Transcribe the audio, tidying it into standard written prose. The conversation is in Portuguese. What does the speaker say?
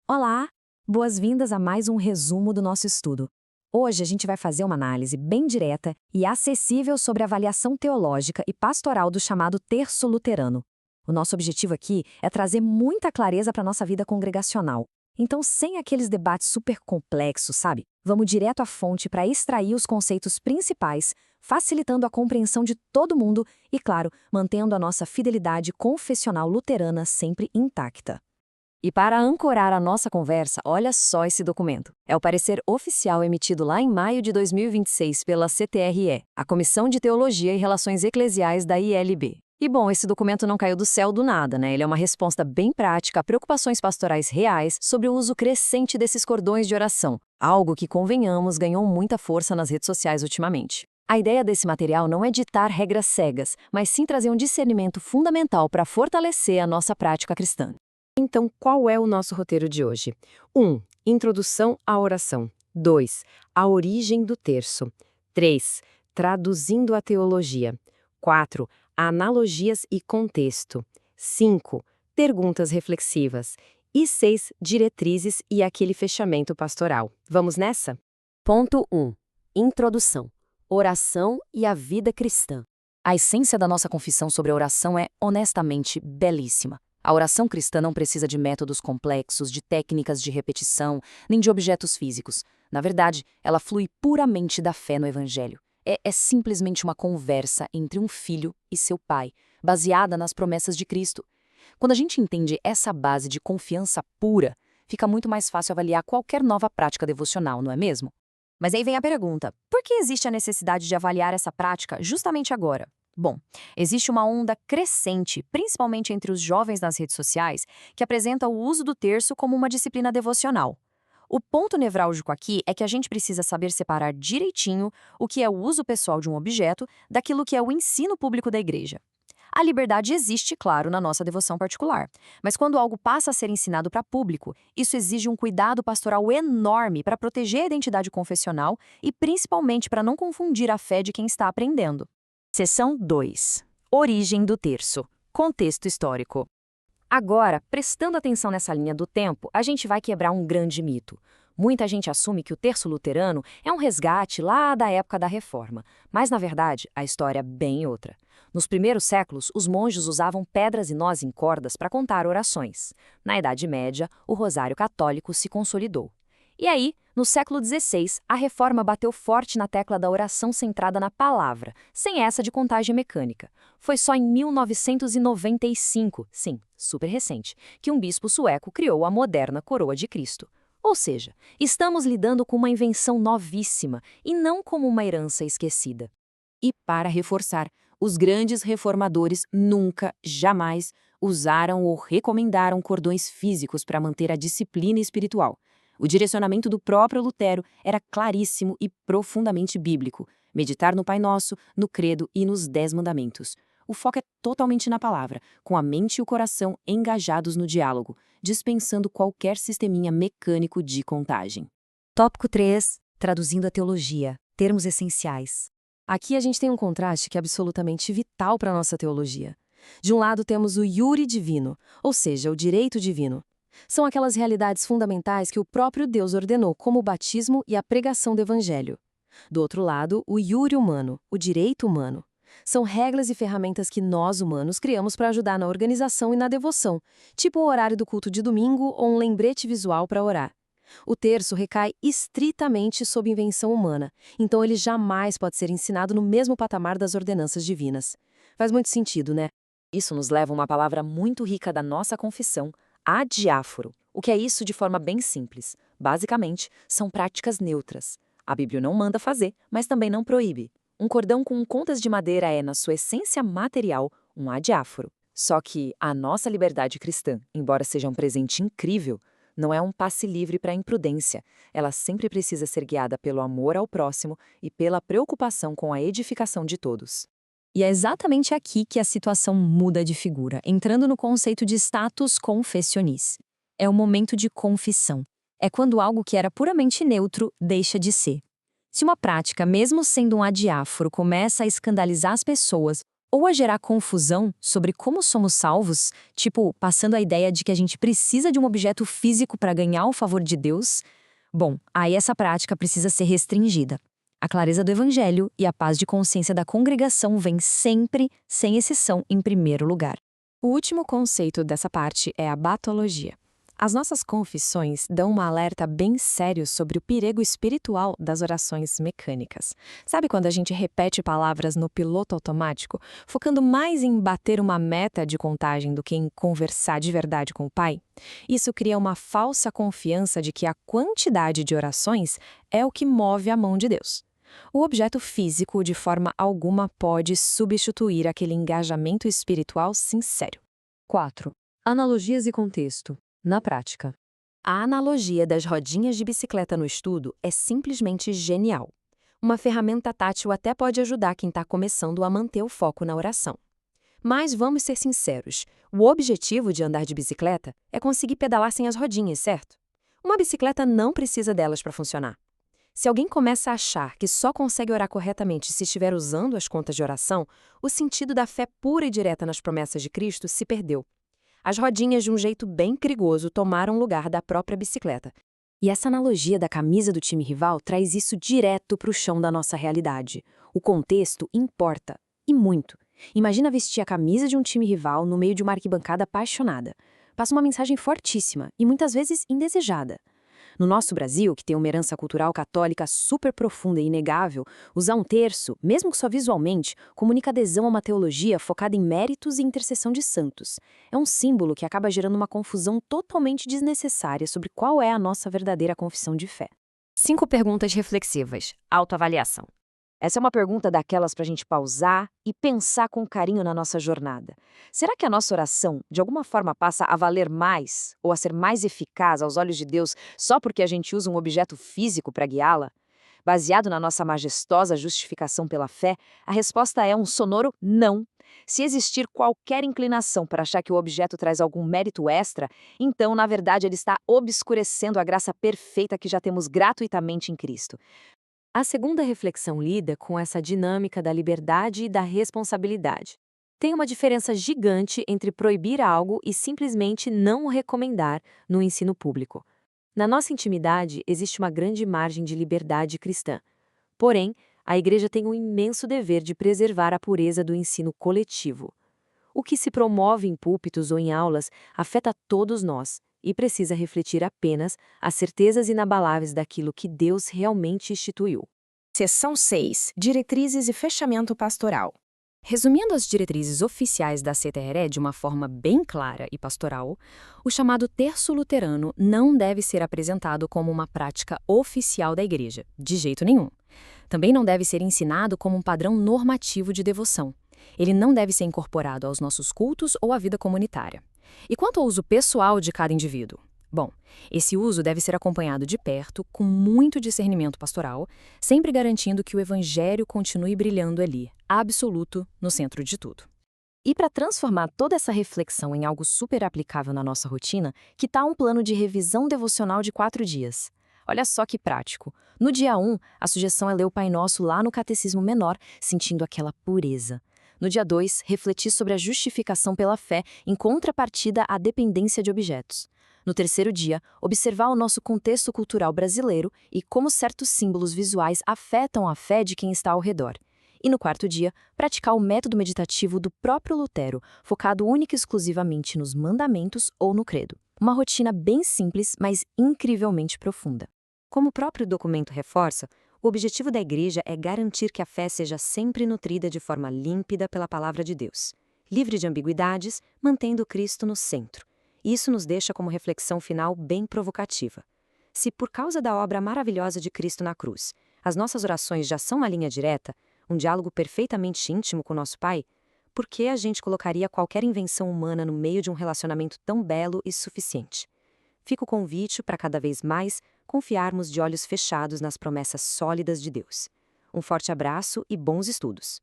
Olá! Boas-vindas a mais um resumo do nosso estudo. Hoje a gente vai fazer uma análise bem direta e acessível sobre a avaliação teológica e pastoral do chamado terço luterano. O nosso objetivo aqui é trazer muita clareza para a nossa vida congregacional. Então, sem aqueles debates super complexos, sabe? Vamos direto à fonte para extrair os conceitos principais, facilitando a compreensão de todo mundo e, claro, mantendo a nossa fidelidade confessional luterana sempre intacta. E para ancorar a nossa conversa, olha só esse documento. É o parecer oficial emitido lá em maio de 2026 pela CTRE, a Comissão de Teologia e Relações Eclesiais da ILB. E bom, esse documento não caiu do céu do nada, né? Ele é uma resposta bem prática a preocupações pastorais reais sobre o uso crescente desses cordões de oração, algo que, convenhamos, ganhou muita força nas redes sociais ultimamente. A ideia desse material não é ditar regras cegas, mas sim trazer um discernimento fundamental para fortalecer a nossa prática cristã. Então, qual é o nosso roteiro de hoje? 1. Introdução à oração. 2. A origem do terço. 3. Traduzindo a teologia. 4. Analogias e contexto. 5. Perguntas reflexivas. E 6. Diretrizes e aquele fechamento pastoral. Vamos nessa? Ponto 1. Introdução. Oração e a vida cristã. A essência da nossa confissão sobre a oração é, honestamente, belíssima. A oração cristã não precisa de métodos complexos, de técnicas de repetição, nem de objetos físicos. Na verdade, ela flui puramente da fé no Evangelho. É simplesmente uma conversa entre um filho e seu pai, baseada nas promessas de Cristo. Quando a gente entende essa base de confiança pura, fica muito mais fácil avaliar qualquer nova prática devocional, não é mesmo? Mas aí vem a pergunta: por que existe a necessidade de avaliar essa prática justamente agora? Bom, existe uma onda crescente, principalmente entre os jovens nas redes sociais, que apresenta o uso do terço como uma disciplina devocional. O ponto nevrálgico aqui é que a gente precisa saber separar direitinho o que é o uso pessoal de um objeto daquilo que é o ensino público da igreja. A liberdade existe, claro, na nossa devoção particular, mas quando algo passa a ser ensinado para público, isso exige um cuidado pastoral enorme para proteger a identidade confessional e principalmente para não confundir a fé de quem está aprendendo. Seção 2. Origem do terço. Contexto histórico. Agora, prestando atenção nessa linha do tempo, a gente vai quebrar um grande mito. Muita gente assume que o terço luterano é um resgate lá da época da Reforma, mas, na verdade, a história é bem outra. Nos primeiros séculos, os monges usavam pedras e nós em cordas para contar orações. Na Idade Média, o rosário católico se consolidou. E aí, no século XVI, a reforma bateu forte na tecla da oração centrada na palavra, sem essa de contagem mecânica. Foi só em 1995, sim, super recente, que um bispo sueco criou a moderna coroa de Cristo. Ou seja, estamos lidando com uma invenção novíssima e não como uma herança esquecida. E para reforçar, os grandes reformadores nunca, jamais, usaram ou recomendaram cordões físicos para manter a disciplina espiritual. O direcionamento do próprio Lutero era claríssimo e profundamente bíblico: meditar no Pai Nosso, no Credo e nos 10 Mandamentos. O foco é totalmente na palavra, com a mente e o coração engajados no diálogo, dispensando qualquer sisteminha mecânico de contagem. Tópico 3. Traduzindo a teologia. Termos essenciais. Aqui a gente tem um contraste que é absolutamente vital para a nossa teologia. De um lado temos o iure divino, ou seja, o direito divino. São aquelas realidades fundamentais que o próprio Deus ordenou, como o batismo e a pregação do Evangelho. Do outro lado, o iure humano, o direito humano. São regras e ferramentas que nós, humanos, criamos para ajudar na organização e na devoção, tipo o horário do culto de domingo ou um lembrete visual para orar. O terço recai estritamente sob invenção humana, então ele jamais pode ser ensinado no mesmo patamar das ordenanças divinas. Faz muito sentido, né? Isso nos leva a uma palavra muito rica da nossa confissão: adiáforo. O que é isso de forma bem simples? Basicamente, são práticas neutras. A Bíblia não manda fazer, mas também não proíbe. Um cordão com contas de madeira é, na sua essência material, um adiáforo. Só que a nossa liberdade cristã, embora seja um presente incrível, não é um passe livre para a imprudência. Ela sempre precisa ser guiada pelo amor ao próximo e pela preocupação com a edificação de todos. E é exatamente aqui que a situação muda de figura, entrando no conceito de status confessionis. É o momento de confissão. É quando algo que era puramente neutro deixa de ser. Se uma prática, mesmo sendo um adiáforo, começa a escandalizar as pessoas ou a gerar confusão sobre como somos salvos, tipo, passando a ideia de que a gente precisa de um objeto físico para ganhar o favor de Deus, bom, aí essa prática precisa ser restringida. A clareza do Evangelho e a paz de consciência da congregação vem sempre, sem exceção, em primeiro lugar. O último conceito dessa parte é a batologia. As nossas confissões dão um alerta bem sério sobre o perigo espiritual das orações mecânicas. Sabe quando a gente repete palavras no piloto automático, focando mais em bater uma meta de contagem do que em conversar de verdade com o Pai? Isso cria uma falsa confiança de que a quantidade de orações é o que move a mão de Deus. O objeto físico, de forma alguma, pode substituir aquele engajamento espiritual sincero. 4. Analogias e contexto. Na prática. A analogia das rodinhas de bicicleta no estudo é simplesmente genial. Uma ferramenta tátil até pode ajudar quem está começando a manter o foco na oração. Mas vamos ser sinceros, o objetivo de andar de bicicleta é conseguir pedalar sem as rodinhas, certo? Uma bicicleta não precisa delas para funcionar. Se alguém começa a achar que só consegue orar corretamente se estiver usando as contas de oração, o sentido da fé pura e direta nas promessas de Cristo se perdeu. As rodinhas, de um jeito bem perigoso, tomaram lugar da própria bicicleta. E essa analogia da camisa do time rival traz isso direto para o chão da nossa realidade. O contexto importa, e muito. Imagina vestir a camisa de um time rival no meio de uma arquibancada apaixonada. Passa uma mensagem fortíssima e muitas vezes indesejada. No nosso Brasil, que tem uma herança cultural católica super profunda e inegável, usar um terço, mesmo que só visualmente, comunica adesão a uma teologia focada em méritos e intercessão de santos. É um símbolo que acaba gerando uma confusão totalmente desnecessária sobre qual é a nossa verdadeira confissão de fé. 5 perguntas reflexivas. Autoavaliação. Essa é uma pergunta daquelas para a gente pausar e pensar com carinho na nossa jornada. Será que a nossa oração, de alguma forma, passa a valer mais ou a ser mais eficaz aos olhos de Deus só porque a gente usa um objeto físico para guiá-la? Baseado na nossa majestosa justificação pela fé, a resposta é um sonoro não. Se existir qualquer inclinação para achar que o objeto traz algum mérito extra, então, na verdade, ele está obscurecendo a graça perfeita que já temos gratuitamente em Cristo. A segunda reflexão lida com essa dinâmica da liberdade e da responsabilidade. Tem uma diferença gigante entre proibir algo e simplesmente não o recomendar no ensino público. Na nossa intimidade, existe uma grande margem de liberdade cristã. Porém, a Igreja tem um imenso dever de preservar a pureza do ensino coletivo. O que se promove em púlpitos ou em aulas afeta todos nós e precisa refletir apenas as certezas inabaláveis daquilo que Deus realmente instituiu. Seção 6. Diretrizes e fechamento pastoral. Resumindo as diretrizes oficiais da CTRE de uma forma bem clara e pastoral, o chamado terço luterano não deve ser apresentado como uma prática oficial da Igreja, de jeito nenhum. Também não deve ser ensinado como um padrão normativo de devoção. Ele não deve ser incorporado aos nossos cultos ou à vida comunitária. E quanto ao uso pessoal de cada indivíduo? Bom, esse uso deve ser acompanhado de perto, com muito discernimento pastoral, sempre garantindo que o Evangelho continue brilhando ali, absoluto, no centro de tudo. E para transformar toda essa reflexão em algo super aplicável na nossa rotina, que tal um plano de revisão devocional de 4 dias? Olha só que prático. No dia 1, a sugestão é ler o Pai Nosso lá no Catecismo Menor, sentindo aquela pureza. No dia 2, refletir sobre a justificação pela fé em contrapartida à dependência de objetos. No terceiro dia, observar o nosso contexto cultural brasileiro e como certos símbolos visuais afetam a fé de quem está ao redor. E no quarto dia, praticar o método meditativo do próprio Lutero, focado única e exclusivamente nos mandamentos ou no credo. Uma rotina bem simples, mas incrivelmente profunda. Como o próprio documento reforça, o objetivo da Igreja é garantir que a fé seja sempre nutrida de forma límpida pela palavra de Deus, livre de ambiguidades, mantendo Cristo no centro. Isso nos deixa como reflexão final bem provocativa. Se por causa da obra maravilhosa de Cristo na cruz, as nossas orações já são uma linha direta, um diálogo perfeitamente íntimo com nosso Pai, por que a gente colocaria qualquer invenção humana no meio de um relacionamento tão belo e suficiente? Fica o convite para cada vez mais confiarmos de olhos fechados nas promessas sólidas de Deus. Um forte abraço e bons estudos!